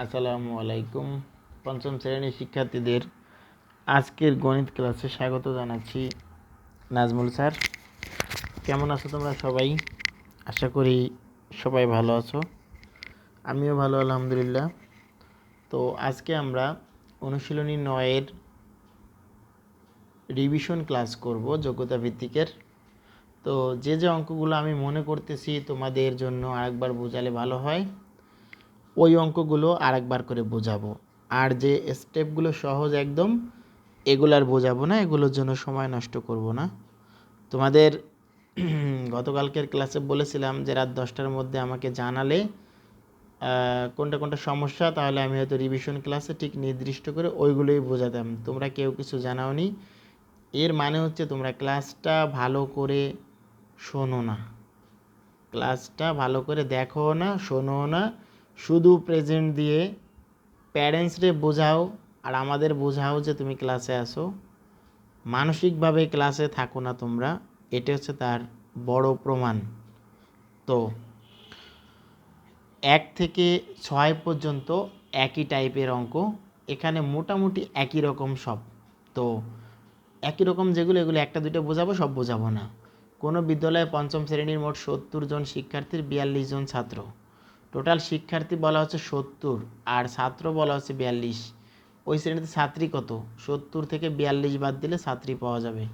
আসসালামু আলাইকুম। পঞ্চম শ্রেণীর শিক্ষার্থীদের আজকের গণিত ক্লাসে স্বাগত জানাচ্ছি। নাজমুল স্যার, কেমন আছো তোমরা সবাই? আশা করি সবাই ভালো আছো। আমিও ভালো, আলহামদুলিল্লাহ। তো আজকে আমরা অনুশীলনী 9-এর রিভিশন ক্লাস করব, যোগ্যতা ভিত্তিকের। তো যে অঙ্কগুলো আমি মনে করতেছি তোমাদের জন্য আরেকবার বোঝালে ভালো হয়, ওই অঙ্কগুলো আরেকবার করে বোঝাবো। আর যে স্টেপগুলো সহজ একদম, এগুলো আর বোঝাবো না, এগুলোর জন্য সময় নষ্ট করব না। তোমাদের গতকালকের ক্লাসে বলেছিলাম যে রাত 10টার মধ্যে আমাকে জানালে কোনটা কোনটা সমস্যা, তাহলে আমি হয়তো রিভিশন ক্লাসে ঠিক নির্দিষ্ট করে ওইগুলোই বোঝাতাম। তোমরা কেউ কিছু জানাওনি। এর মানে হচ্ছে তোমরা ক্লাসটা ভালো করে শোনো না, ক্লাসটা ভালো করে দেখো না, শোনো না, শুধু প্রেজেন্ট দিয়ে প্যারেন্টসরে বোঝাও আর আমাদের বোঝাও যে তুমি ক্লাসে আসো, মানসিকভাবে ক্লাসে থাকো না তোমরা। এটা হচ্ছে তার বড় প্রমাণ। তো 1 থেকে 6 পর্যন্ত একই টাইপের অঙ্ক, এখানে মোটামুটি একই রকম সব। তো একই রকম যেগুলো, এগুলো একটা দুটো বোঝাবো, সব বোঝাবো না। কোনো বিদ্যালয়ে পঞ্চম শ্রেণীর মোট 70 জন শিক্ষার্থীর 42 জন ছাত্র। টোটাল শিক্ষার্থী বলা হচ্ছে 70 আর ছাত্র বলা হচ্ছে 42। ওই শ্রেণীতে ছাত্রী কত? 70 থেকে 42 বাদ দিলে ছাত্রী পাওয়া যাবে।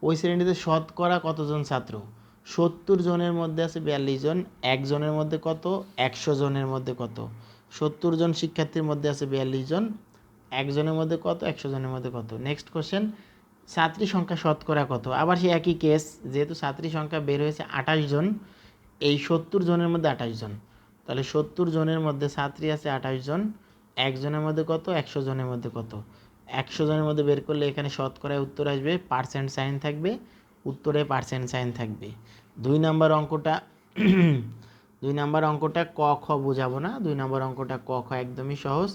ওই শ্রেণীতে শতকরা কতজন ছাত্র? 70 জনের মধ্যে আছে 42 জন, একজনের মধ্যে কত? 100 জনের মধ্যে কত? 70 জন শিক্ষার্থীর মধ্যে আছে 42 জন, একজনের মধ্যে কত? 100 জনের মধ্যে কত? নেক্সট কোশ্চেন, ছাত্রী সংখ্যা শতকরা কত? আবার সেই একই কেস, যেহেতু ছাত্রী সংখ্যা বের হয়েছে 28 জন, এই 70 জনের মধ্যে 28 জন, তাহলে 70 জনের মধ্যে ছাত্রী আছে 28 জন, একজনের মধ্যে কত? 100 জনের মধ্যে কত? 100 জনের মধ্যে বের করলে এখানে শতকরায় উত্তর আসবে, পার্সেন্ট সাইন থাকবে, উত্তরে পার্সেন্ট সাইন থাকবে। 2 নম্বর অঙ্কটা 2 নম্বর অঙ্কটা ক খ বোঝাবো না, 2 নম্বর অঙ্কটা ক খ একদমই সহজ,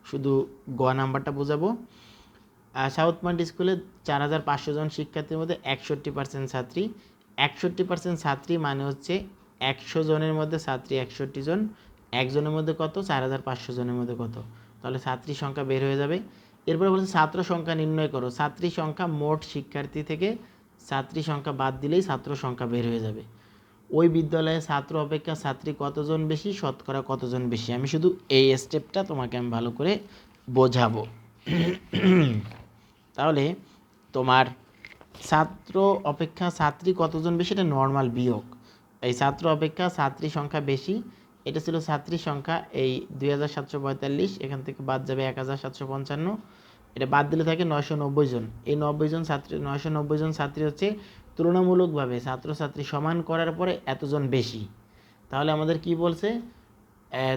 শুধু গ নাম্বারটা বোঝাবো। সাউথ পয়েন্ট স্কুলে 4500 জন শিক্ষার্থীর মধ্যে 61% ছাত্রী। 61% ছাত্রী মানে হচ্ছে 100 জনের মধ্যে ছাত্রী 61 জন, একজনের মধ্যে কত? 4500 জনের মধ্যে কত? তাহলে ছাত্রী সংখ্যা বের হয়ে যাবে। এরপরে বলছে ছাত্র সংখ্যা নির্ণয় করো। ছাত্রী সংখ্যা মোট শিক্ষার্থী থেকে ছাত্রী সংখ্যা বাদ দিলেই ছাত্র সংখ্যা বের হয়ে যাবে। ওই বিদ্যালয়ে ছাত্র অপেক্ষা ছাত্রী কতজন বেশি, শতকরা কতজন বেশি? আমি শুধু এই স্টেপটা তোমাকে আমি ভালো করে বোঝাবো। তাহলে তোমার ছাত্র অপেক্ষা ছাত্রী কতজন বেশি, এটা নর্মাল বিয়োগ। এই ছাত্র অপেক্ষা ছাত্রী সংখ্যা বেশি, এটা ছিল ছাত্রী সংখ্যা এই 2745, এখান থেকে বাদ যাবে 1755, এটা বাদ দিলে থাকে 990 জন। এই 90 জন ছাত্রী, 990 জন ছাত্রী হচ্ছে তুলনামূলকভাবে ছাত্রছাত্রী সমান করার পরে এতজন বেশি। তাহলে আমাদের কি বলছে?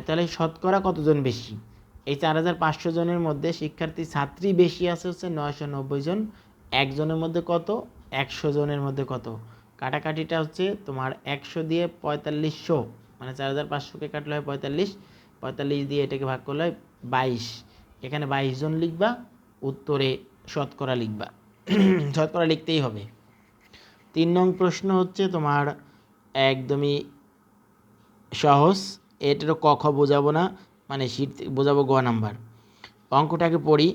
তাহলে শতকরা কতজন বেশি? এই 4500 জনের মধ্যে শিক্ষার্থী ছাত্রী বেশি আছে হচ্ছে 990 জন, একজনের মধ্যে কত? 100 জনের মধ্যে কত? কাটাকাটিটা হচ্ছে তোমার 100 দিয়ে 4500, মানে 4500কে কাটলে হয় 45, 45 দিয়ে এটাকে ভাগ করলে হয় 22। এখানে 22 জন লিখবা, উত্তরে শতকরা লিখবা। শতকরা লিখতেই হবে। 3 নং প্রশ্ন হচ্ছে তোমার একদমই সহজ, এটারও ক খ বোঝাবো না, মানে শীট বোঝাবো গ নাম্বার। অঙ্কটাকে পড়ি।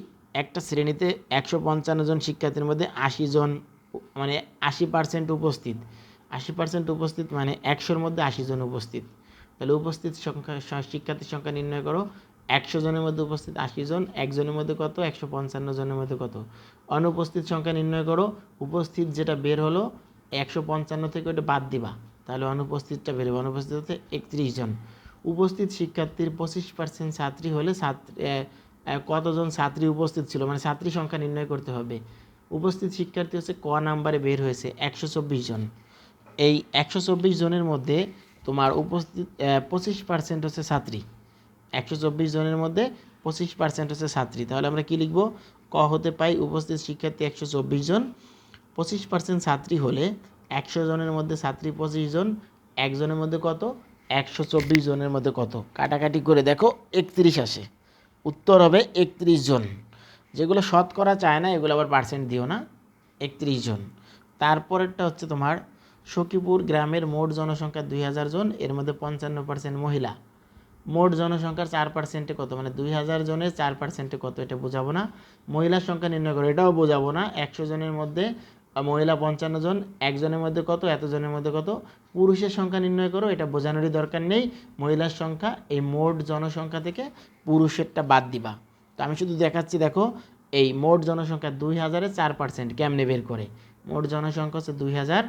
একটা শ্রেণীতে 155 জন শিক্ষার্থীর মধ্যে 80 জন, মানে 80% উপস্থিত। 80% উপস্থিত মানে 100-র মধ্যে 80 জন উপস্থিত। তাহলে উপস্থিত সংখ্যা, শিক্ষার্থীর সংখ্যা নির্ণয় করো। 100 জনের মধ্যে উপস্থিত 80 জন, একজনের মধ্যে কত? 155 জনের মধ্যে কত? অনুপস্থিত সংখ্যা নির্ণয় করো। উপস্থিত যেটা বের হলো 155 থেকে ওটা বাদ দিবা, তাহলে অনুপস্থিতটা বের হবে। অনুপস্থিত হচ্ছে 31 জন। উপস্থিত শিক্ষার্থীর 25% ছাত্রী হলে কতজন ছাত্রী উপস্থিত ছিল, মানে ছাত্রী সংখ্যা নির্ণয় করতে হবে। উপস্থিত শিক্ষার্থী হচ্ছে ক নাম্বারে বের হয়েছে 124 জন। এই 124 জনের মধ্যে তোমার উপস্থিত 25% হচ্ছে ছাত্রী। 124 জনের মধ্যে 25% হচ্ছে ছাত্রী। তাহলে আমরা কি লিখব? ক হতে পাই উপস্থিত শিক্ষার্থী 124 জন, 25% ছাত্রী হলে 100 জনের মধ্যে ছাত্রী 25 জন, একজনের মধ্যে কত? 124 জনের মধ্যে কত? কাটাকাটি করে দেখো 31 আসে, উত্তর হবে 31 জন। যেগুলো শতকরা চায় না এগুলো আবার পার্সেন্ট দিও না, 31 জন। তারপরেরটা হচ্ছে তোমার সখীপুর গ্রামের মোট জনসংখ্যা 2000 জন, এর মধ্যে 55% মহিলা। মোট জনসংখ্যার 4% কত, মানে 2000 জনের 4% কত, এটা বোঝাবো না। মহিলার সংখ্যা নির্ণয় করো, এটাও বোঝাবো না। 100 জনের মধ্যে মহিলা 55 জন, একজনের মধ্যে কত, এতজনের মধ্যে কত। পুরুষের সংখ্যা নির্ণয় করো, এটা বোঝানোরই দরকার নেই। মহিলার সংখ্যা এই মোট জনসংখ্যা থেকে পুরুষেরটা বাদ দিবা। তো আমি শুধু দেখাচ্ছি, দেখো এই মোট জনসংখ্যা 2000-এর 4% কেমনে বের করে। মোট জনসংখ্যা হচ্ছে 2000,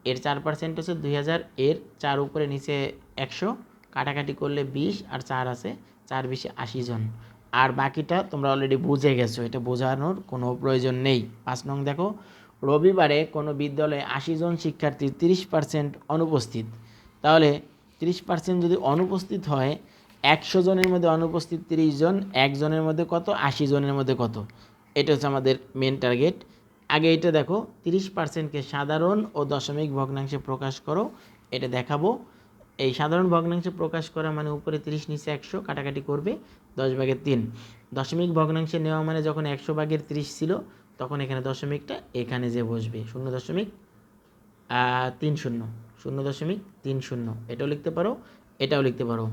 এর 4% হচ্ছে 2000, এর 4 উপরে নিচে 100, কাটাকাটি করলে 20 আর 4 আছে, 4 20 80 জন। আর বাকিটা তোমরা অলরেডি বুঝে গেছো, এটা বোঝানোর কোনো প্রয়োজন নেই। 5 নং দেখো, রবিবারে কোনো বিদ্যালয়ে 80 জন শিক্ষার্থীর 30% অনুপস্থিত। তাহলে 30% যদি অনুপস্থিত হয়, 100 জনের মধ্যে অনুপস্থিত 30 জন, একজনের মধ্যে কত, 80 জনের মধ্যে কত। এটা হচ্ছে আমাদের মেন টার্গেট। আগে এটা দেখো, 30%কে সাধারণ ও দশমিক ভগ্নাংশে প্রকাশ করো, এটা দেখাবো। এই সাধারণ ভগ্নাংশে প্রকাশ করা মানে উপরে 30 নিচে 100, কাটাকাটি করবে 10/3। দশমিক ভগ্নাংশে নেওয়া মানে যখন 100/30 ছিল, তখন এখানে দশমিকটা এখানে যে বসবে 0.30, 0.30, এটাও লিখতে পারো, এটাও লিখতে পারো।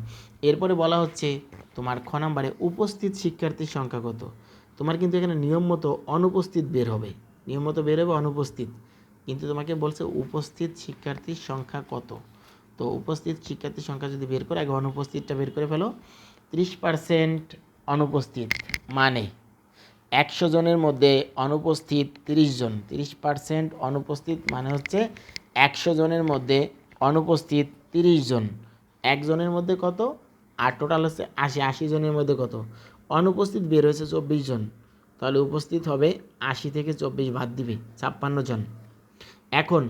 এরপরে বলা হচ্ছে তোমার খ নাম্বারে উপস্থিত শিক্ষার্থীর সংখ্যা কত। তোমার কিন্তু এখানে নিয়ম মতো অনুপস্থিত বের হবে, নিয়ম মতো বের হবে অনুপস্থিত, কিন্তু তোমাকে বলছে উপস্থিত শিক্ষার্থীর সংখ্যা কত। তো উপস্থিত শিক্ষার্থীর সংখ্যা যদি বের করে, আগে অনুপস্থিতটা বের করে ফেলো। 30% অনুপস্থিত মানে 100 জনের মধ্যে অনুপস্থিত 30 জন। 30% অনুপস্থিত মানে হচ্ছে 100 জনের মধ্যে অনুপস্থিত 30 জন। একজনের মধ্যে কত, আর টোটাল হচ্ছে 80 জনের মধ্যে কত অনুপস্থিত বের হয়েছে 24 জন। তাহলে উপস্থিত হবে 80 থেকে 24 বাদ দিবে 56 জন। এখন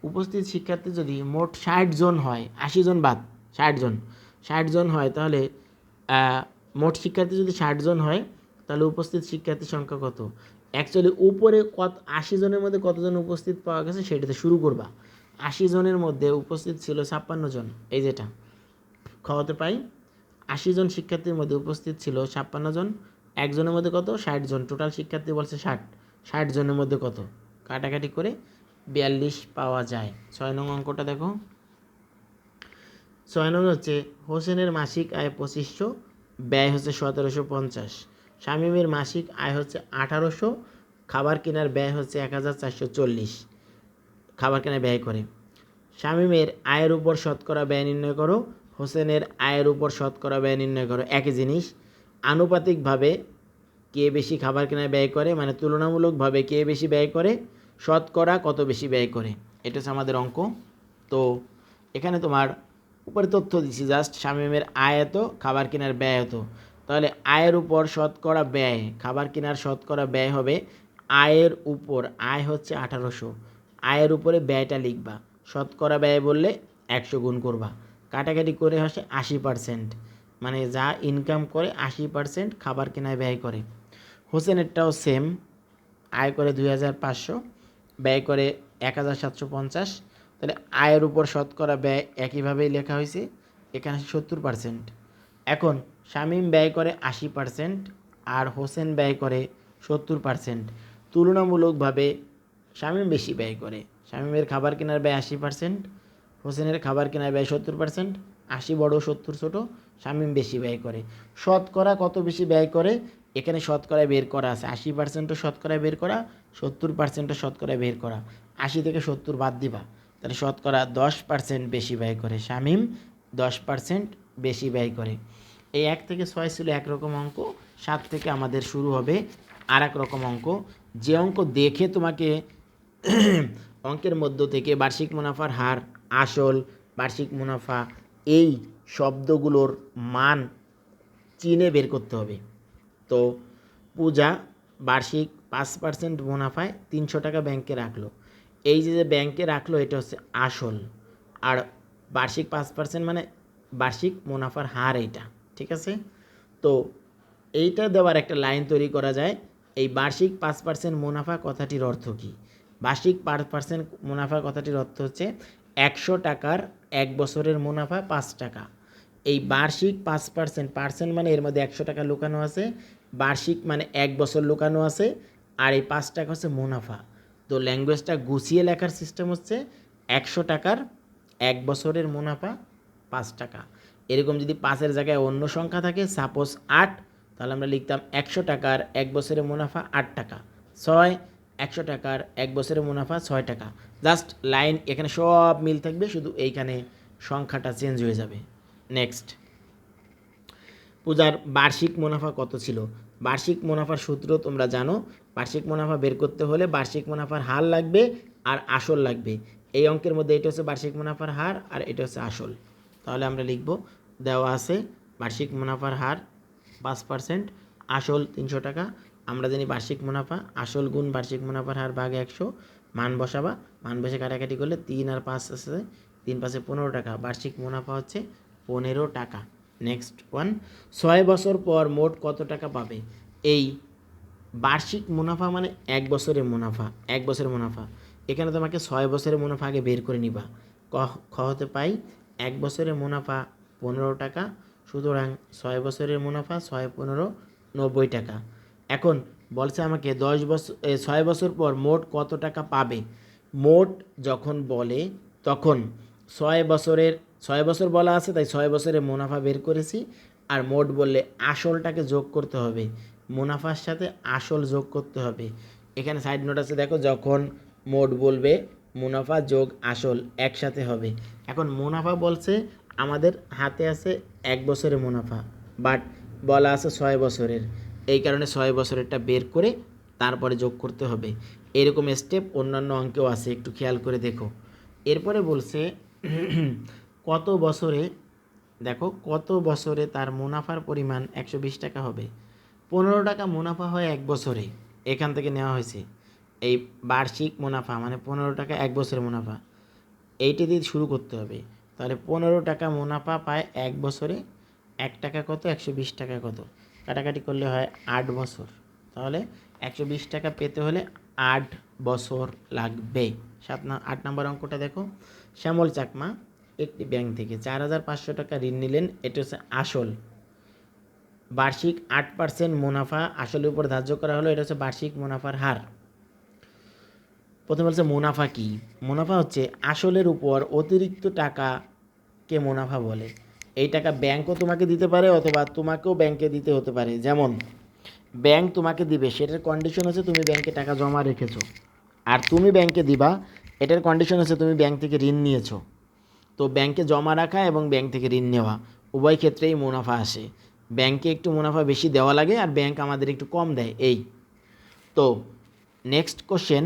উপস্থিত শিক্ষার্থী যদি মোট 60 জন হয়, 80 জন বাদ, 60 জন হয়, তাহলে মোট শিক্ষার্থী যদি 60 জন হয়, তাহলে উপস্থিত শিক্ষার্থীর সংখ্যা কত। অ্যাকচুয়ালি উপরে কত 80 জনের মধ্যে কতজন উপস্থিত পাওয়া গেছে সেটাতে শুরু করবা। 80 জনের মধ্যে উপস্থিত ছিল 56 জন, এই যেটা খাওয়াতে পাই। 80 জন শিক্ষার্থীর মধ্যে উপস্থিত ছিল 56 জন, একজনের মধ্যে কত, 60 জন। টোটাল শিক্ষার্থী বলছে 60 জনের মধ্যে কত, কাটাকাটি করে 42 পাওয়া যায়। 6 নং অঙ্কটা দেখো। 6 নং হচ্ছে হোসেনের মাসিক আয় 2500, ব্যয় হচ্ছে 1750। শামীমের মাসিক আয় হচ্ছে 1800, খাবার কেনার ব্যয় হচ্ছে 1440, খাবার কেনার ব্যয় করে। শামীমের আয়ের উপর শতকরা ব্যয় নির্ণয় করো, হোসেনের আয়ের উপর শতকরা ব্যয় নির্ণয় করো। একই জিনিস, আনুপাতিকভাবে কে বেশি খাবার কেনায় ব্যয় করে, মানে তুলনামূলকভাবে কে বেশি ব্যয় করে, শতকরা কত বেশি ব্যয় করে, এটা হচ্ছে আমাদের অঙ্ক। তো এখানে তোমার উপরে তথ্য দিচ্ছি জাস্ট, শামীমের আয় এত, খাবার কেনার ব্যয় এত। তাহলে আয়ের উপর শতকরা ব্যয়, খাবার কেনার শতকরা ব্যয় হবে আয়ের উপর, আয় হচ্ছে 1800, আয়ের উপরে ব্যয়টা লিখবা, শতকরা ব্যয় বললে 100 গুণ করবা, কাটাকাটি করে আসে 80%, মানে যা ইনকাম করে 80% খাবার কেনায় ব্যয় করে। হোসেনেরটাও সেম, আয় করে 2500, ব্যয় করে 1750। তাহলে আয়ের উপর শতকরা ব্যয় একইভাবেই লেখা হয়েছে, এখানে 70%। এখন শামীম ব্যয় করে 80% আর হোসেন ব্যয় করে 70%। তুলনামূলকভাবে শামীম বেশি ব্যয় করে, শামীমের খাবার কেনার ব্যয় 80%, হোসেনের খাবার কেনার ব্যয় 70%। 80 বড় 70 ছোট, শামীম বেশি ব্যয় করে। শতকরা কত বেশি ব্যয় করে, এখানে শতকরায় বের করা আছে, 80%ও শতকরায় বের করা, 70%ও শতকরায় বের করা। 80 থেকে 70 বাদ দিবা, তাহলে শতকরা 10% বেশি ব্যয় করে, শামীম 10% বেশি ব্যয় করে। এই 1 থেকে 6 ছিল একরকম অঙ্ক, 7 থেকে আমাদের শুরু হবে আর এক রকম অঙ্ক। যে অঙ্ক দেখে তোমাকে অঙ্কের মধ্য থেকে বার্ষিক মুনাফার হার, আসল, বার্ষিক মুনাফা, এই শব্দগুলোর মান চিনে বের করতে হবে। তো পূজা বার্ষিক 5% মুনাফায় 300 টাকা ব্যাংকে রাখলো, এই যে ব্যাংকে রাখলো এটা হচ্ছে আসল, আর বার্ষিক 5% মানে বার্ষিক মুনাফার হার, এইটা ঠিক আছে। তো এইটা দেওয়ার একটা লাইন তৈরি করা যায়, এই বার্ষিক 5% মুনাফা কথাটির অর্থ কী। বার্ষিক 5% মুনাফা কথাটির অর্থ হচ্ছে 100 টাকার 1 বছরের মুনাফা 5 টাকা। এই বার্ষিক 5% মানে এর মধ্যে 100 টাকা লুকানো আছে, বার্ষিক মানে 1 বছর লুকানো আছে, আর এই 5 টাকা হচ্ছে মুনাফা। তো ল্যাঙ্গুয়েজটা গুছিয়ে লেখার সিস্টেম হচ্ছে 100 টাকার 1 বছরের মুনাফা 5 টাকা। এরকম যদি 5-এর জায়গায় অন্য সংখ্যা থাকে, সাপোজ 8, তাহলে আমরা লিখতাম 100 টাকার 1 বছরের মুনাফা 8 টাকা। 6, 100 টাকার 1 বছরের মুনাফা 6 টাকা। জাস্ট লাইন এখানে সব মিল থাকবে, শুধু এইখানে সংখ্যাটা চেঞ্জ হয়ে যাবে। নেক্সট, পূজার বার্ষিক মুনাফা কত ছিল? বার্ষিক মুনাফার সূত্র তোমরা জানো। বার্ষিক মুনাফা বের করতে হলে বার্ষিক মুনাফার হার লাগবে আর আসল লাগবে। এই অঙ্কের মধ্যে এটা হচ্ছে বার্ষিক মুনাফার হার আর এটা হচ্ছে আসল। তাহলে আমরা লিখব, দেওয়া আছে বার্ষিক মুনাফার হার 5%, আসল 300 টাকা। আমরা জানি বার্ষিক মুনাফা আসল গুণ বার্ষিক মুনাফার হার ভাগ 100, মান বসাবা, মান বসে কাটাকাটি করলে 3 আর 5 আছে, 3 5 15 টাকা। বার্ষিক মুনাফা হচ্ছে 15 টাকা। নেক্সট ওয়ান, 6 বছর পর মোট কত টাকা পাবে? এই বার্ষিক মুনাফা মানে 1 বছরের মুনাফা, 1 বছরের মুনাফা। এখানে তোমাকে 6 বছরের মুনাফা আগে বের করে নিবা। খ হতে পাই 1 বছরের মুনাফা 15 টাকা, সুতরাং 6 বছরের মুনাফা 6 15 90 টাকা। এখন বলছে আমাকে 6 বছর পর মোট কত টাকা পাবে। মোট যখন বলে তখন 6 বছর বলা আছে, তাই 6 বছরের মুনাফা বের করেছি। আর মোট বললে আসলটাকে যোগ করতে হবে, মুনাফার সাথে আসল যোগ করতে হবে। এখানে সাইড নোট আছে দেখো, যখন মোট বলবে মুনাফা যোগ আসল একসাথে হবে। এখন মুনাফা বলছে আমাদের হাতে আছে 1 বছরের মুনাফা, বাট বলা আছে 6 বছরের, এই কারণে 6 বছরেরটা বের করে তারপরে যোগ করতে হবে। এরকম স্টেপ অন্যান্য অঙ্কেও আছে, একটু খেয়াল করে দেখো। এরপরে বলছে কত বছরে, দেখো কত বছরে তার মুনাফার পরিমাণ 120 টাকা হবে। 15 টাকা মুনাফা হয় 1 বছরে, এখান থেকে নেওয়া হয়েছে। এই বার্ষিক মুনাফা মানে 15 টাকা 1 বছরের মুনাফা, এইটা দিয়ে শুরু করতে হবে। তাহলে 15 টাকা মুনাফা পায় 1 বছরে, 1 টাকা কত, 120 টাকা কত, কাটাকাটি করলে হয় 8 বছর। তাহলে 120 টাকা পেতে হলে 8 বছর লাগবে। 8 নম্বর অঙ্কটা দেখো, শ্যামল চাকমা একটি ব্যাংক থেকে 4500 টাকা ঋণ নিলেন, এটা হচ্ছে আসল। বার্ষিক 8% মুনাফা আসলের উপর ধার্য করা হলো, এটা হচ্ছে বার্ষিক মুনাফার হার। প্রথমে বলছে মুনাফা কি? মুনাফা হচ্ছে আসলের উপর অতিরিক্ত টাকাকে মুনাফা বলে। এই টাকা ব্যাংকও তোমাকে দিতে পারে অথবা তোমাকেও ব্যাংকে দিতে হতে পারে। যেমন ব্যাংক তোমাকে দিবে, সেটার কন্ডিশন হচ্ছে তুমি ব্যাংকে টাকা জমা রেখেছো, আর তুমি ব্যাংকে দিবা, এটার কন্ডিশন হচ্ছে তুমি ব্যাংক থেকে ঋণ নিয়েছো। তো ব্যাংকে জমা রাখা এবং ব্যাংক থেকে ঋণ নেওয়া উভয় ক্ষেত্রেই মুনাফা আসে। ব্যাংকে একটু মুনাফা বেশি দেওয়া লাগে আর ব্যাংক আমাদের একটু কম দেয়। এই তো নেক্সট কোশ্চেন,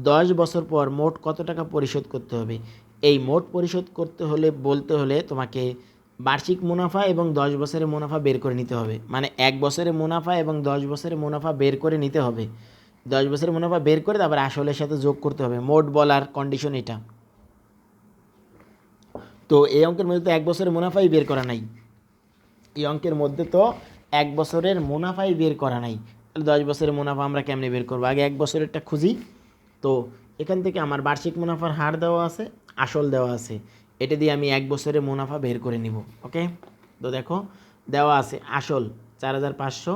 10 বছর পর মোট কত টাকা পরিশোধ করতে হবে? এই মোট পরিশোধ করতে হলে বলতে হলে তোমাকে বার্ষিক মুনাফা এবং 10 বছরের মুনাফা বের করে নিতে হবে। মানে 1 বছরের মুনাফা এবং 10 বছরের মুনাফা বের করে নিতে হবে। 10 বছরের মুনাফা বের করে তারপর আসলের সাথে যোগ করতে হবে। মোট বলার কন্ডিশন এটা। তো এই অঙ্কের মধ্যে তো 1 বছরের মুনাফাই বের করা নাই, এই অঙ্কের মধ্যে তো 1 বছরের মুনাফাই বের করা নাই। তাহলে 10 বছরের মুনাফা আমরা কেমনে বের করবো? আগে 1 বছরেরটা খুঁজি। তো এখান থেকে আমার বার্ষিক মুনাফার হার দেওয়া আছে, আসল দেওয়া আছে, এটা দিয়ে আমি 1 বছরের মুনাফা বের করে নিব। ওকে, তো দেখো দেওয়া আছে আসল 4500,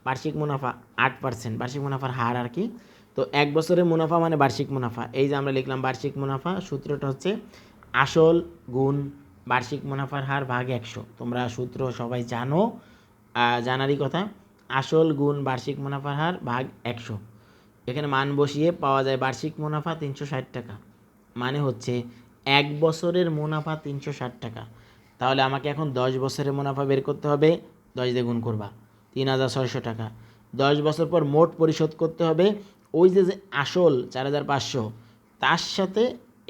বার্ষিক মুনাফা 8%, বার্ষিক মুনাফার হার আর কি। তো 1 বছরের মুনাফা মানে বার্ষিক মুনাফা, এই যে আমরা লিখলাম বার্ষিক মুনাফা, সূত্রটা হচ্ছে আসল গুণ বার্ষিক মুনাফার হার ভাগ 100। তোমরা সূত্র সবাই জানো, জানারই কথা, আসল গুণ বার্ষিক মুনাফার হার ভাগ 100। এখানে মান বসিয়ে পাওয়া যায় বার্ষিক মুনাফা 360 টাকা, মানে হচ্ছে 1 বছরের মুনাফা 360 টাকা। তাহলে আমাকে এখন 10 বছরের মুনাফা বের করতে হবে, 10 দিয়ে গুণ করবা, 3600 টাকা। 10 বছর পর মোট পরিশোধ করতে হবে, ওই যে আসল 4500, তার সাথে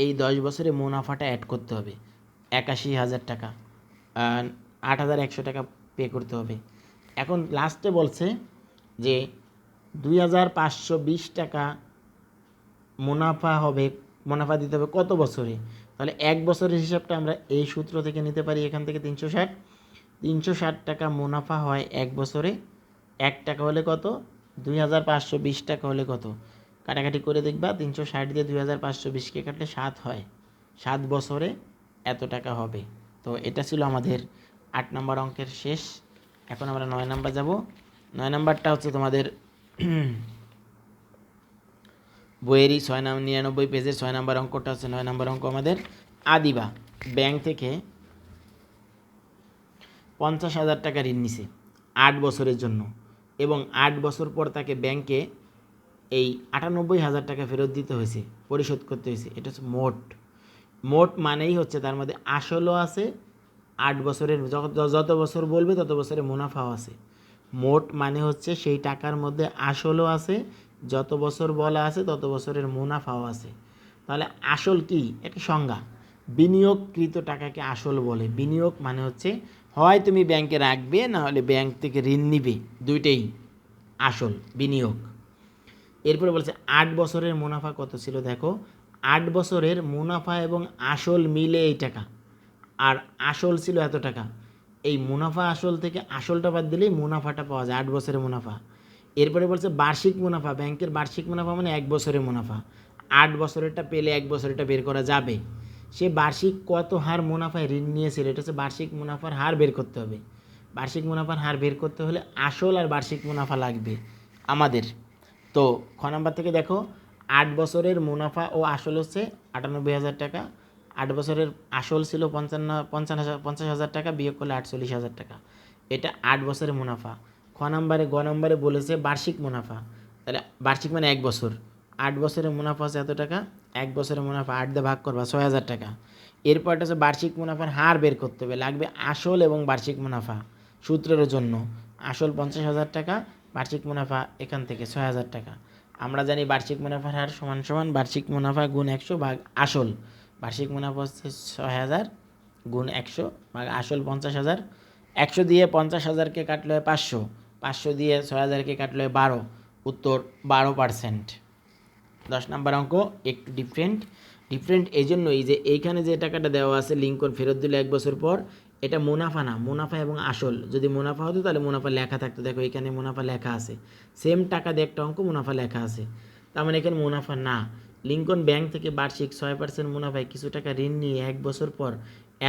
এই 10 বছরের মুনাফাটা অ্যাড করতে হবে, 81,000 টাকা, 8100 টাকা পে করতে হবে। এখন লাস্টে বলছে যে 2520 টাকা মুনাফা হবে, মুনাফা দিতে হবে কত বছরে? তাহলে 1 বছরের হিসাবটা আমরা এই সূত্র থেকে নিতে পারি, এখান থেকে 360 টাকা মুনাফা হয় 1 বছরে। 1 টাকা হলে কত? 2520 টাকা হলে কত? কাটাকাটি করে দেখবা, 360 দিয়ে 2520কে কাটলে 7 হয়, 7 বছরে এত টাকা হবে। তো এটা ছিল আমাদের 8 নম্বর অঙ্কের শেষ। এখন আমরা 9 নাম্বার যাব। 9 নাম্বারটা হচ্ছে তোমাদের বইয়েরই 99 পেজের 6 নাম্বার অঙ্কটা হচ্ছে 9 নাম্বার অঙ্ক আমাদের। আদিবা ব্যাংক থেকে 50,000 টাকা ঋণ নিছে 8 বছরের জন্য, এবং 8 বছর পর তাকে ব্যাংকে এই 98,000 টাকা ফেরত দিতে হয়েছে, পরিশোধ করতে হয়েছে। এটা হচ্ছে মোট। মোট মানেই হচ্ছে তার মধ্যে আসলও আছে, 8 বছরের যত বছর বলবে তত বছরে মুনাফাও আছে। মোট মানে হচ্ছে সেই টাকার মধ্যে আসলও আছে, যত বছর বলা আছে তত বছরের মুনাফাও আছে। তাহলে আসল কি? একটা সংজ্ঞা। বিনিয়োগকৃত টাকাকে আসল বলে। বিনিয়োগ মানে হচ্ছে হয় তুমি ব্যাংকে রাখবে, না হলে ব্যাংক থেকে ঋণ নিবে, দুইটাই আসল বিনিয়োগ। এরপরে বলছে 8 বছরের মুনাফা কত ছিল, দেখো 8 বছরের মুনাফা এবং আসল মিলে এই টাকা, আর আসল ছিল এত টাকা। এই মুনাফা আসল থেকে আসলটা বাদ দিলেই মুনাফাটা পাওয়া যায়, 8 বছরের মুনাফা। এরপরে বলছে বার্ষিক মুনাফা, ব্যাংকের বার্ষিক মুনাফা মানে 1 বছরের মুনাফা। 8 বছরেরটা পেলে 1 বছরেরটা বের করা যাবে। সে বার্ষিক কত হার মুনাফায় ঋণ নিয়েছিল, এটা হচ্ছে বার্ষিক মুনাফার হার বের করতে হবে। বার্ষিক মুনাফার হার বের করতে হলে আসল আর বার্ষিক মুনাফা লাগবে আমাদের। তো খ নাম্বার থেকে দেখো 8 বছরের মুনাফা ও আসল হচ্ছে 98,000 টাকা। 8 বছরের আসল ছিল 50,000 টাকা, বিয়োগ করলে 48,000 টাকা। এটা 8 বছরের মুনাফা। গ নম্বরে বলেছে বার্ষিক মুনাফা, তাহলে বার্ষিক মানে 1 বছর। 8 বছরের মুনাফা হচ্ছে এত টাকা, 1 বছরের মুনাফা 8 দিয়ে ভাগ করবা 6,000 টাকা। এরপরটা হচ্ছে বার্ষিক মুনাফার হার বের করতে হবে, লাগবে আসল এবং বার্ষিক মুনাফা সূত্রের জন্য। আসল 50,000 টাকা, বার্ষিক মুনাফা এখান থেকে 6,000 টাকা। আমরা জানি বার্ষিক মুনাফার হার সমান সমান বার্ষিক মুনাফা গুণ 100 ভাগ আসল। বার্ষিক মুনাফা হচ্ছে 6,000 গুণ 100 ভাগ আসল 50,000। 100 দিয়ে 50,000কে কাটলে হয় 500, 500 দিয়ে 6,000কে কাটলে হয় 12, উত্তর 12%। 10 নম্বর অঙ্ক একটু ডিফারেন্ট এই জন্যই যে এইখানে যে টাকাটা দেওয়া আছে লিঙ্কন ফেরত দিল 1 বছর পর, এটা মুনাফা না, মুনাফা এবং আসল। যদি মুনাফা হতো তাহলে মুনাফা লেখা থাকতো, দেখো এখানে মুনাফা লেখা আছে, সেম টাকা দিয়ে একটা অঙ্ক মুনাফা লেখা আছে, তার মানে এখানে মুনাফা না। লিঙ্কন ব্যাংক থেকে বার্ষিক 6% মুনাফায় কিছু টাকা ঋণ নিয়ে 1 বছর পর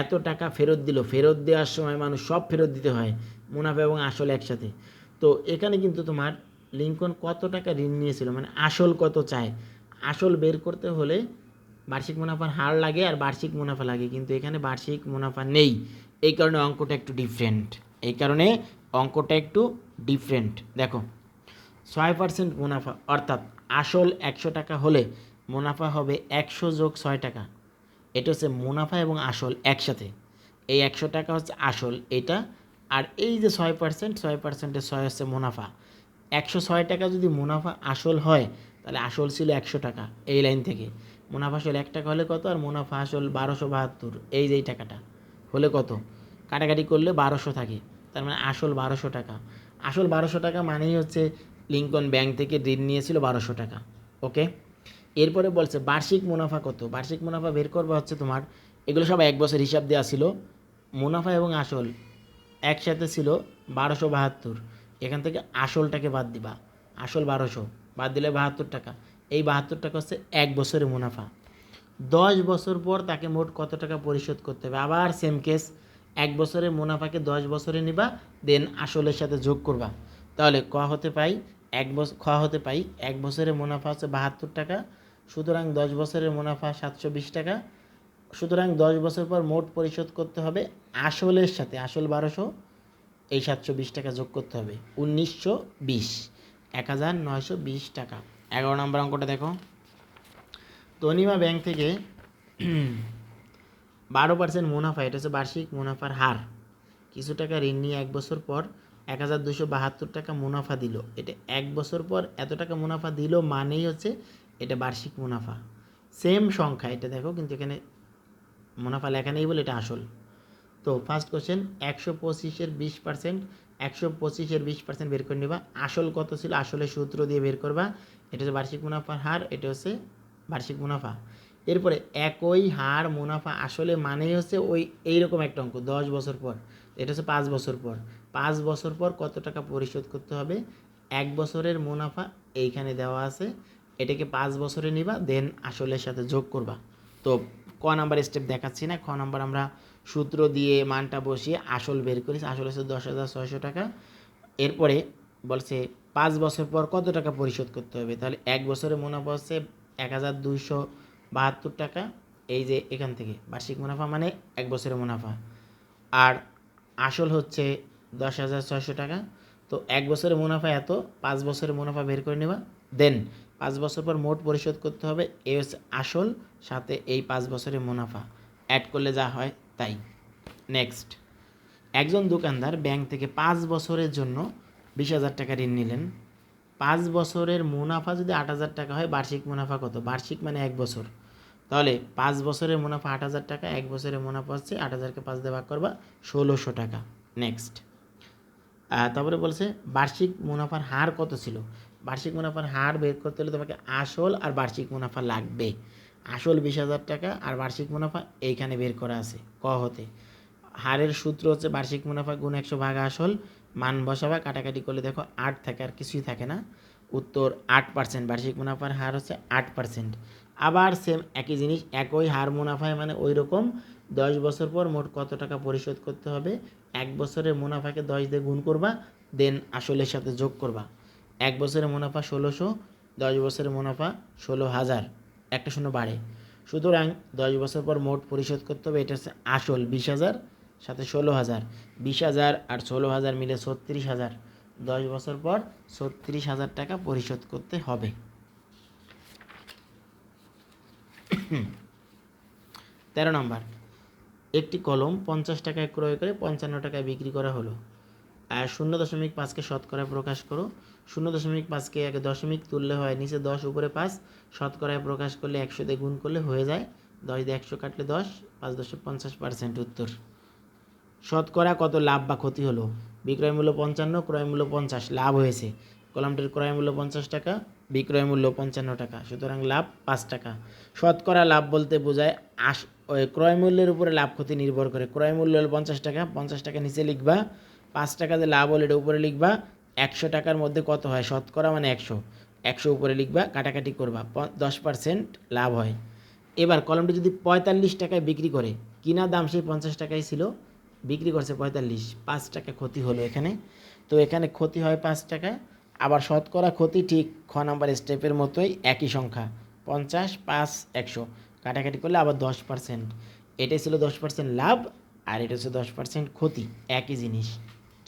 এত টাকা ফেরত দিল। ফেরত দেওয়ার সময় মানুষ সব ফেরত দিতে হয়, মুনাফা এবং আসল একসাথে। তো এখানে কিন্তু তোমার লিঙ্কন কত টাকা ঋণ নিয়েছিল মানে আসল কত চায়, আসল বের করতে হলে বার্ষিক মুনাফার হার লাগে আর বার্ষিক মুনাফা লাগে, কিন্তু এখানে বার্ষিক মুনাফা নেই। এই কারণে অঙ্কটা একটু ডিফারেন্ট। দেখো 6% মুনাফা, অর্থাৎ আসল 100 টাকা হলে মুনাফা হবে 100 যোগ 6 টাকা। এটা হচ্ছে মুনাফা এবং আসল একসাথে। এই 100 টাকা হচ্ছে আসল এটা, আর এই যে 6%, 6%-এর 6 হচ্ছে মুনাফা। 106 টাকা যদি মুনাফা আসল হয় তাহলে আসল ছিল 100 টাকা, এই লাইন থেকে মুনাফা আসল 1 টাকা হলে কত, আর মুনাফা আসল 1272, এই যে এই টাকাটা হলে কত, কাটাকাটি করলে 1200 থাকে, তার মানে আসল 1200 টাকা। আসল 1200 টাকা মানেই হচ্ছে লিঙ্কন ব্যাংক থেকে ঋণ নিয়েছিল 1200 টাকা। ওকে, এরপরে বলছে বার্ষিক মুনাফা কত। বার্ষিক মুনাফা বের করবা হচ্ছে তোমার, এগুলো সব 1 বছর হিসাব দেওয়া ছিল। মুনাফা এবং আসল একসাথে ছিল 1272, এখান থেকে আসলটাকে বাদ দিবা, আসল 1200 বাদ দিলে 72 টাকা। এই 72 টাকা হচ্ছে 1 বছরের মুনাফা। 10 বছর পর তাকে মোট কত টাকা পরিশোধ করতে হবে, আবার সেম কেস। 1 বছরের মুনাফাকে 10 বছরে নিবা, দেন আসলের সাথে যোগ করবা, তাহলে খ হতে পাই 1 বছরের মুনাফা হচ্ছে 72 টাকা, সুতরাং 10 বছরের মুনাফা 720 টাকা। সুতরাং 10 বছর পর মোট পরিশোধ করতে হবে আসলের সাথে, আসল 1200, এই 720 টাকা যোগ করতে হবে 1920, 1920 টাকা। 11 নম্বর অঙ্কটা দেখো, তনিমা ব্যাংক থেকে 12% মুনাফা, এটা হচ্ছে বার্ষিক মুনাফার হার, কিছু টাকা ঋণ নিয়ে 1 বছর পর 1272 টাকা মুনাফা দিল। এটা 1 বছর পর এত টাকা মুনাফা দিল মানেই হচ্ছে এটা বার্ষিক মুনাফা। সেম সংখ্যা এটা দেখো, কিন্তু এখানে মুনাফা লেখা নেই বলে এটা আসল। তো ফার্স্ট কোশ্চেন 125-এর 20%, 125-এর 20% বের করে নেবা। আসল কত ছিল, আসলের সূত্র দিয়ে বের করবা, এটা হচ্ছে বার্ষিক মুনাফার হার, এটা হচ্ছে বার্ষিক মুনাফা। এরপরে একই হার মুনাফা আসলে মানেই হচ্ছে ওই এইরকম একটা অঙ্ক 10 বছর পর, এটা হচ্ছে 5 বছর পর। 5 বছর পর কত টাকা পরিশোধ করতে হবে, 1 বছরের মুনাফা এইখানে দেওয়া আছে, এটাকে 5 বছরে নিবা, দেন আসলের সাথে যোগ করবা। তো ক নাম্বার স্টেপ দেখাচ্ছি না, খ নাম্বার আমরা সূত্র দিয়ে মানটা বসিয়ে আসল বের করেছি, আসল হচ্ছে 10,600 টাকা। এরপরে বলছে 5 বছর পর কত টাকা পরিশোধ করতে হবে, তাহলে 1 বছরের মুনাফা হচ্ছে 1272 টাকা, এই যে এখান থেকে বার্ষিক মুনাফা মানে 1 বছরের মুনাফা, আর আসল হচ্ছে 10,600 টাকা। তো 1 বছরের মুনাফা এত, 5 বছরের মুনাফা বের করে নেবা। দেন 5 বছর পর মোট পরিশোধ করতে হবে, এই হচ্ছে আসল, সাথে এই 5 বছরের মুনাফা অ্যাড করলে যা হয় তাই। নেক্সট, একজন দোকানদার ব্যাংক থেকে 5 বছরের জন্য 20,000 টাকা ঋণ নিলেন। 5 বছরের মুনাফা যদি 8,000 টাকা হয়, বার্ষিক মুনাফা কত? বার্ষিক মানে 1 বছর। তাহলে 5 বছরের মুনাফা 8,000 টাকা, 1 বছরের মুনাফা হচ্ছে 8,000কে 5 দিয়ে ভাগ করবা 1,600 টাকা। নেক্সট, তারপরে বলছে বার্ষিক মুনাফার হার কত ছিল? বার্ষিক মুনাফার হার বের করতে হলে তোমাকে আসল আর বার্ষিক মুনাফা লাগবে। আসল 20,000 টাকা আর বার্ষিক মুনাফা এইখানে বের করা আছে ক হতে। হারের সূত্র হচ্ছে বার্ষিক মুনাফা গুণ 100 ভাগ আসল, মান বসাবা, কাটাকাটি করলে দেখো 8 থাকে, আর কিছুই থাকে না। উত্তর 8%। বার্ষিক মুনাফার হার হচ্ছে 8%। আবার সেম একই জিনিস, একই হার মুনাফায় মানে ওই রকম 10 বছর পর মোট কত টাকা পরিশোধ করতে হবে। 1 বছরের মুনাফাকে 10 দিয়ে গুণ করবা, দেন আসলের সাথে যোগ করবা। 1 বছরের মুনাফা 1,600, 10 বছরের মুনাফা 16,000, একটা শূন্য বাড়ে। সুতরাং 10 বছর পর মোট পরিশোধ করতে হবে, এটা হচ্ছে আসল 20,000 সাথে 16,000, 20,000 আর 16,000 মিলে 36,000। 10 বছর পর 36,000 টাকা পরিশোধ করতে হবে। 13 নম্বর, একটি কলম 50 টাকায় ক্রয় করে 55 টাকায় বিক্রি করা হলো। আর 0.5কে শতকরায় প্রকাশ করো। 0.5কে আগে দশমিক তুললে হয় নিচে 10 উপরে 5, শতকরায় প্রকাশ করলে 100 দিয়ে গুণ করলে হয়ে যায় 10 দিয়ে 100 কাটলে 10, 5.50%। উত্তর, শতকরা কত লাভ বা ক্ষতি হলো? বিক্রয় মূল্য 55, ক্রয় মূল্য 50, লাভ হয়েছে। কলমটির ক্রয় মূল্য 50 টাকা, বিক্রয় মূল্য 55 টাকা, সুতরাং লাভ 5 টাকা। শতকরা লাভ বলতে বোঝায় ক্রয় মূল্যের উপরে লাভ ক্ষতি নির্ভর করে। ক্রয় মূল্য হলো 50 টাকা, 50 টাকা নিচে লিখবা, 5 টাকা যে লাভ হলো এটা উপরে লিখবা। 100 টাকার মধ্যে কত হয়? শতকরা মানে 100, 100 উপরে লিখবা, কাটাকাটি করবা, 10% লাভ হয়। এবার কলমটি যদি 45 টাকায় বিক্রি করে, কিনা দাম সেই 50 টাকাই ছিল, বিক্রি করছে 45, 5 টাকা ক্ষতি হলো এখানে। তো এখানে ক্ষতি হয় 5 টাকা। আবার শতকরা ক্ষতি ঠিক খ নাম্বার স্টেপের মতোই, একই সংখ্যা 50, 5, 100, কাটাকাটি করলে আবার 10%। এটাই ছিল 10% লাভ, আর এটা হচ্ছে 10% ক্ষতি, একই জিনিস।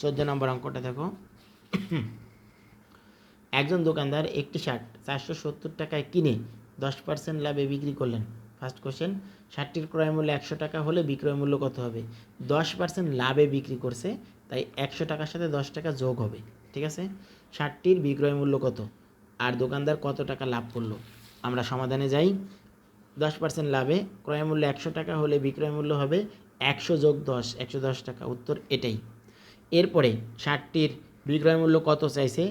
14 নম্বর অঙ্কটা দেখো। একজন দোকানদার একটি শার্ট 470 টাকায় কিনে 10% লাভে বিক্রি করলেন। ফার্স্ট কোশ্চেন, শার্টটির ক্রয় মূল্য 100 টাকা হলে বিক্রয় মূল্য কত হবে? 10% লাভে বিক্রি করছে, তাই 100 টাকার সাথে 10 টাকা যোগ হবে। ঠিক আছে, শার্টটির বিক্রয় মূল্য কত আর দোকানদার কত টাকা লাভ করলো? আমরা সমাধানে যাই। 10% লাভে ক্রয় মূল্য 100 টাকা হলে বিক্রয় মূল্য হবে 100 যোগ 10, 110 টাকা। উত্তর এটাই। এরপরে শার্টটির বিক্রয় মূল্য কত চাইছে,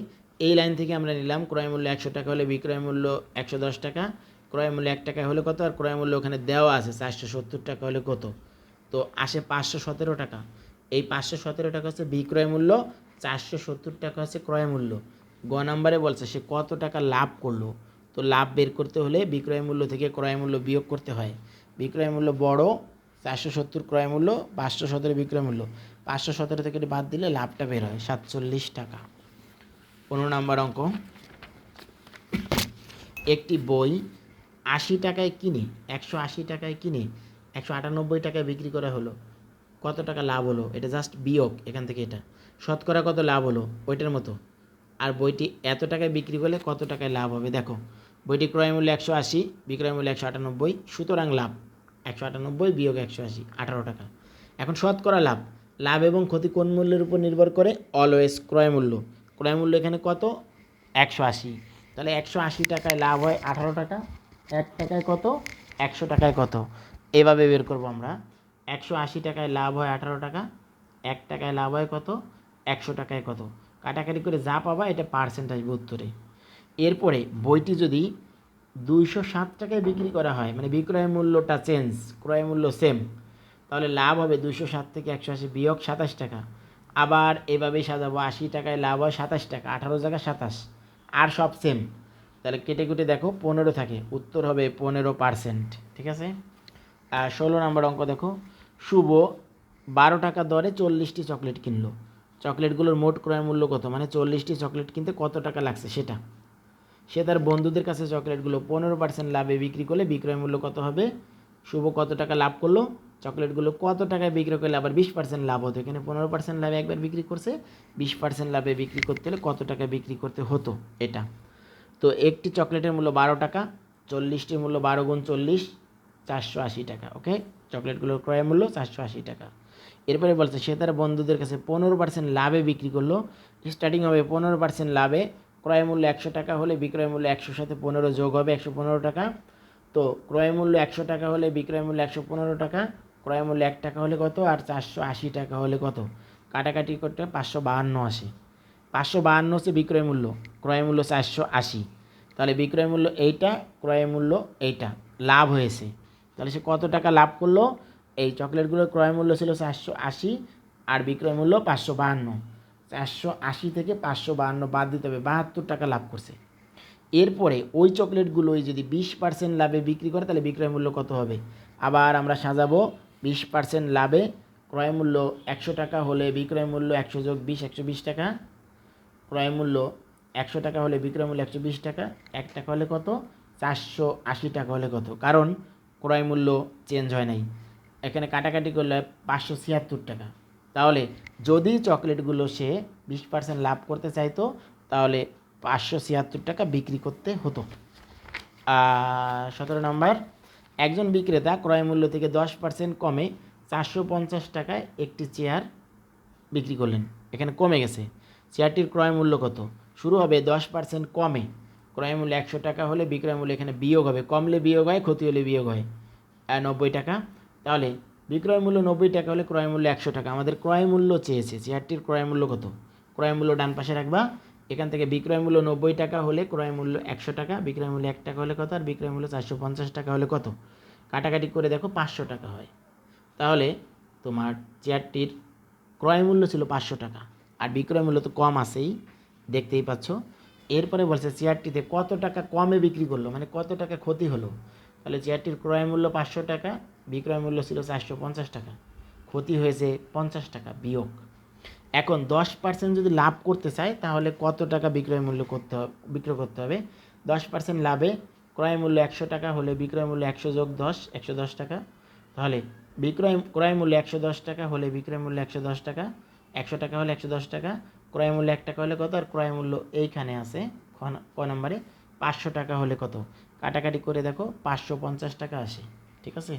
এই লাইন থেকে আমরা নিলাম ক্রয় মূল্য 100 টাকা হলে বিক্রয় মূল্য 110 টাকা, ক্রয় মূল্য 1 টাকা হলে কত, আর ক্রয় মূল্য ওখানে দেওয়া আছে 470 টাকা হলে কত। তো আসে 517 টাকা। এই 517 টাকা হচ্ছে বিক্রয় মূল্য, 470 টাকা হচ্ছে ক্রয় মূল্য। গ নাম্বারে বলছে সে কত টাকা লাভ করলো। তো লাভ বের করতে হলে বিক্রয় মূল্য থেকে ক্রয় মূল্য বিয়োগ করতে হয়। বিক্রয় মূল্য বড় 470, ক্রয় মূল্য 517 বিক্রয় মূল্য, 517 থেকে বাদ দিলে লাভটা বের হয় 47 টাকা। 15 নম্বর অঙ্ক, একটি বই 80 টাকায় কিনে 180 টাকায় কিনে 198 টাকায় বিক্রি করা হলো। কত টাকা লাভ হলো? এটা জাস্ট বিয়োগ এখান থেকে, এটা শতকরা কত লাভ হলো ওইটার মতো। আর বইটি এত টাকায় বিক্রি করলে কত টাকায় লাভ হবে? দেখো, বইটি ক্রয় মূল্য 180, বিক্রয় মূল্য 198, সুতরাং লাভ 198 বিয়োগ 180, 18 টাকা। এখন শতকরা লাভ, লাভ এবং ক্ষতি কোন মূল্যের উপর নির্ভর করে? অলওয়েজ ক্রয় মূল্য। ক্রয় মূল্য এখানে কত? 180, তাহলে 180 টাকায় লাভ হয় 18 টাকা। 1 টাকায় কত? 100 টাকায় কত? এভাবে বের করবো আমরা। 180 টাকায় লাভ হয় 18 টাকা, 1 টাকায় লাভ হয় কত? 100 টাকায় কত? কাটাকাটি করে যা পাবা এটা পার্সেন্ট আসবে উত্তরে। এরপরে বইটি যদি 207 টাকায় বিক্রি করা হয়, মানে বিক্রয় মূল্যটা চেঞ্জ, ক্রয় মূল্য সেম, তাহলে লাভ হবে 207 থেকে 180 বিয়োগ 27 টাকা। আবার এভাবেই সাজাবো, 80 টাকায় লাভ হয় 27 টাকা, 18 জায়গায় 27, আর সব সেম, তাহলে কেটে কুটে দেখো 15 থাকে, উত্তর হবে 15%। ঠিক আছে। আর 16 নম্বর অঙ্ক দেখো, শুভ 12 টাকা দরে 40টি চকলেট কিনলো। চকলেটগুলোর মোট ক্রয় মূল্য কত? মানে 40টি চকলেট কিনতে কত টাকা লাগছে সেটা। সে তার বন্ধুদের কাছে চকলেটগুলো 15% লাভে বিক্রি করলে বিক্রয় মূল্য কত হবে? শুভ কত টাকা লাভ করলো? চকলেটগুলো কত টাকায় বিক্রি করলে আবার 20% লাভ হতো। এখানে 15% লাভে একবার বিক্রি করছে, 20% লাভে বিক্রি করতে হলে কত টাকায় বিক্রি করতে হতো এটা। তো একটি চকলেটের মূল্য 12 টাকা, 40টির মূল্য 12 গুণ 40, 480 টাকা। ওকে, চকলেটগুলোর ক্রয় মূল্য 480 টাকা। এরপরে বলছে সে তার বন্ধুদের কাছে 15% লাভে বিক্রি করলো। স্টার্টিং হবে 15% লাভে, ক্রয় মূল্য 100 টাকা হলে বিক্রয় মূল্য 100 সাথে 15 যোগ হবে 115 টাকা। তো ক্রয় মূল্য 100 টাকা হলে বিক্রয় মূল্য 115 টাকা, ক্রয় মূল্য 1 টাকা হলে কত, আর 480 টাকা হলে কত, কাটাকাটি করতে 552 আসে। 552 হচ্ছে বিক্রয় মূল্য, ক্রয় মূল্য 480, তাহলে বিক্রয় মূল্য এইটা, ক্রয় মূল্য এইটা, লাভ হয়েছে। তাহলে সে কত টাকা লাভ করলো, এই চকলেটগুলোর ক্রয় মূল্য ছিল 480 আর বিক্রয় মূল্য 552, 480 থেকে 552 বাদ দিতে হবে, 72 টাকা লাভ করছে। এরপরে ওই চকলেটগুলোই যদি 20% লাভে বিক্রি করে তাহলে বিক্রয় মূল্য কত হবে, আবার আমরা সাজাবো। 20% লাভে ক্রয় মূল্য 100 টাকা হলে বিক্রয় মূল্য 100 যোগ 20, 120 টাকা। ক্রয় মূল্য 100 টাকা হলে বিক্রয় মূল্য 120 টাকা, 1 টাকা হলে কত, 480 টাকা হলে কত, কারণ ক্রয় মূল্য চেঞ্জ হয় নাই, এখানে কাটাকাটি করলে 576 টাকা। তাহলে যদি চকলেটগুলো সে 20% লাভ করতে চাইতো তাহলে 576 টাকা বিক্রি করতে হতো। 17 নম্বর, একজন বিক্রেতা ক্রয় মূল্য থেকে 10% কমে 450 টাকায় একটি চেয়ার বিক্রি করলেন। এখানে কমে গেছে, চেয়ারটির ক্রয় মূল্য কত, শুরু হবে 10% কমে, ক্রয় মূল্য 100 টাকা হলে বিক্রয় মূল্য এখানে বিয়োগ হবে, কমলে বিয়োগ হয়, ক্ষতি হলে বিয়োগ হয়, 90 টাকা। তাহলে বিক্রয় মূল্য 90 টাকা হলে ক্রয় মূল্য 100 টাকা। আমাদের ক্রয় মূল্য চেয়েছে, চেয়ারটির ক্রয় মূল্য কত, ক্রয় মূল্য ডান পাশে রাখবা। এখান থেকে বিক্রয় মূল্য 90 টাকা হলে ক্রয় মূল্য 100 টাকা, বিক্রয় মূল্য 1 টাকা হলে কত, আর বিক্রয় মূল্য 450 টাকা হলে কত, কাটাকাটি করে দেখো 500 টাকা হয়। তাহলে তোমার চেয়ারটির ক্রয় মূল্য ছিল 500 টাকা আর বিক্রয় মূল্য তো কম আছেই, দেখতেই পাচ্ছ। এরপরে বলছে চেয়ারটিতে কত টাকা কমে বিক্রি করলো, মানে কত টাকা ক্ষতি হলো। তাহলে চেয়ারটির ক্রয় মূল্য 500 টাকা, বিক্রয় মূল্য ছিল 450 টাকা, ক্ষতি হয়েছে 50 টাকা বিয়োগ। এখন 10% যদি লাভ করতে চায় তাহলে কত টাকা বিক্রয় মূল্য বিক্রয় করতে হবে। 10% লাভে ক্রয় মূল্য 100 টাকা হলে বিক্রয় মূল্য 100 যোগ 10, 110 টাকা। তাহলে ক্রয় মূল্য 110 টাকা হলে বিক্রয় মূল্য 110 টাকা, 100 টাকা হলে 110 টাকা, ক্রয় মূল্য 1 টাকা হলে কত, আর ক্রয় মূল্য এইখানে আছে ক নম্বরে 500 টাকা হলে কত, কাটাকাটি করে দেখো 550 টাকা আসে। ঠিক আছে,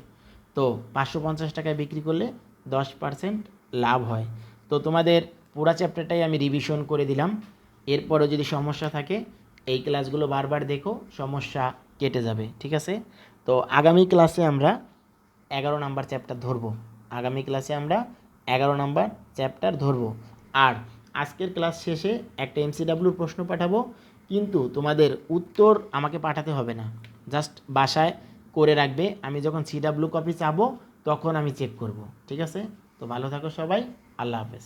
তো 550 টাকায় বিক্রি করলে 10% লাভ হয়। তো তোমাদের পুরা চ্যাপ্টারটাই আমি রিভিশন করে দিলাম। এরপরও যদি সমস্যা থাকে এই ক্লাসগুলো বারবার দেখো, সমস্যা কেটে যাবে। ঠিক আছে, তো আগামী ক্লাসে আমরা 11 নাম্বার চ্যাপ্টার ধরবো। আগামী ক্লাসে আমরা 11 নাম্বার চ্যাপ্টার ধরবো। আর আজকের ক্লাস শেষে একটা এমসিডাব্লিউর প্রশ্ন পাঠাবো, কিন্তু তোমাদের উত্তর আমাকে পাঠাতে হবে না, জাস্ট বাসায় করে রাখবে। আমি যখন সিডাব্লিউ কপি চাবো তখন আমি চেক করব। ঠিক আছে, তো ভালো থাকো সবাই, আল্লাহ হাফেজ।